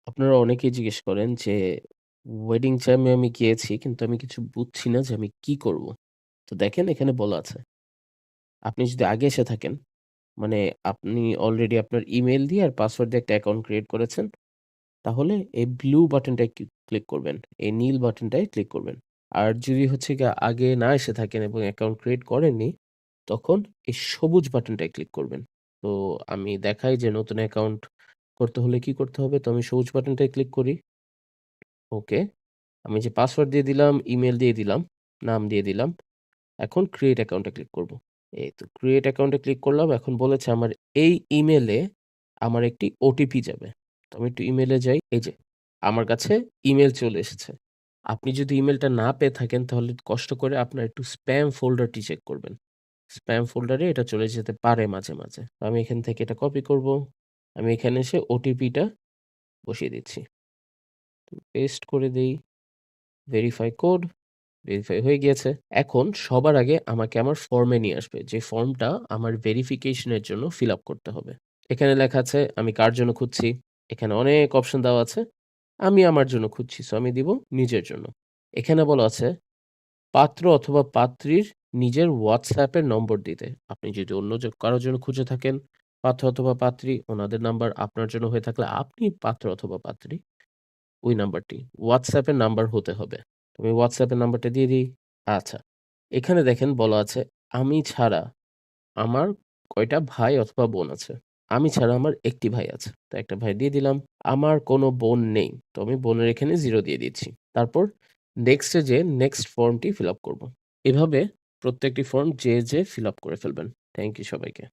আপনারা অনেকেই জিজ্ঞেস করেন যে, ওয়েডিং চামে আমি গিয়েছি কিন্তু আমি কিছু বুঝছি না যে আমি কি করব? তো দেখেন এখানে বলা আছে। আপনি যদি আগে এসে থাকেন, মানে আপনি অলরেডি আপনার ইমেইল দিয়ে আর পাসওয়ার্ড দিয়ে একটা অ্যাকাউন্ট ক্রিয়েট করেছেন। তাহলে এই ব্লু বাটনটায় ক্লিক করবেন। এই নীল বাটনটায় ক্লিক করবেন। আর যদি হচ্ছে গিয়ে আগে না এসে থাকেন এবং অ্যাকাউন্ট ক্রিয়েট করেননি, তখন এই সবুজ বাটনটায় ক্লিক করবেন। তো আমি দেখাই যে নতুন অ্যাকাউন্ট করতে হলে কি করতে হবে? তো আমি সবুজ বাটনটায় ক্লিক করি। ওকে। আমি যে পাসওয়ার্ড দিয়ে দিলাম, ইমেইল দিয়ে দিলাম, নাম দিয়ে দিলাম। এখন ক্রিয়েট অ্যাকাউন্ট এ ক্লিক করব। এই তো ক্রিয়েট অ্যাকাউন্ট এ ক্লিক করলাম। এখন বলেছে আমার এই ইমেইলে আমার একটি ওটিপি যাবে। তো আমি একটু ইমেইলে যাই। এই যে আমার কাছে ইমেইল চলে এসেছে। আপনি যদি ইমেইলটা না পেয়ে থাকেন তাহলে কষ্ট করে আপনার একটু স্প্যাম ফোল্ডারটি চেক করবেন। স্প্যাম ফোল্ডারে এটা চলে যেতে পারে মাঝে, মাঝে। তো আমি এখান থেকে এটা কপি করব। আমি এখানে এসে ওটিপিটা বসিয়ে দিচ্ছি। পেস্ট করে দেই। Verify code. ভেরিফাই হয়ে গিয়েছে। এখন সবার আগে আমাকে আমার ফর্মে নিয়ে আসবে। যে ফর্মটা আমার ভেরিফিকেশন এর জন্য ফিল আপ করতে হবে। এখানে লেখা আছে আমি কার জন্য খুঁজছি। এখানে অনেক অপশন দেওয়া আছে। আমি আমার জন্য খুঁজছি। সো আমি দিব নিজের জন্য। এখানে বলা আছে পাত্র অথবা পাত্রীর নিজের WhatsApp এর নম্বর দিতে। আপনি যদি অন্য কারো জন্য খুঁজে থাকেন, পাত্র অথবা পাত্রী ওনাদের নাম্বার আপনার জন্য হয়ে থাকলে আপনি পাত্র অথবা পাত্রী ওই নাম্বারটি WhatsApp এর নাম্বার হতে হবে। আমি WhatsApp এর নাম্বারটা দিয়ে দিই। আচ্ছা। এখানে দেখেন বলা আছে, আমি ছাড়া আমার কয়টা ভাই অথবা বোন আছে? আমি ছাড়া আমার একটি ভাই আছে। তো একটা ভাই দিয়ে দিলাম। আমার কোনো বোন নেই। তো আমি বোনের এখানে 0 দিয়ে দিচ্ছি। তারপর নেক্সট এ যেয়ে নেক্সট ফর্মটি ফিল আপ করব। এভাবে প্রত্যেকটি ফর্ম যে ফিল আপ করে ফেলবেন। থ্যাংক ইউ সবাইকে।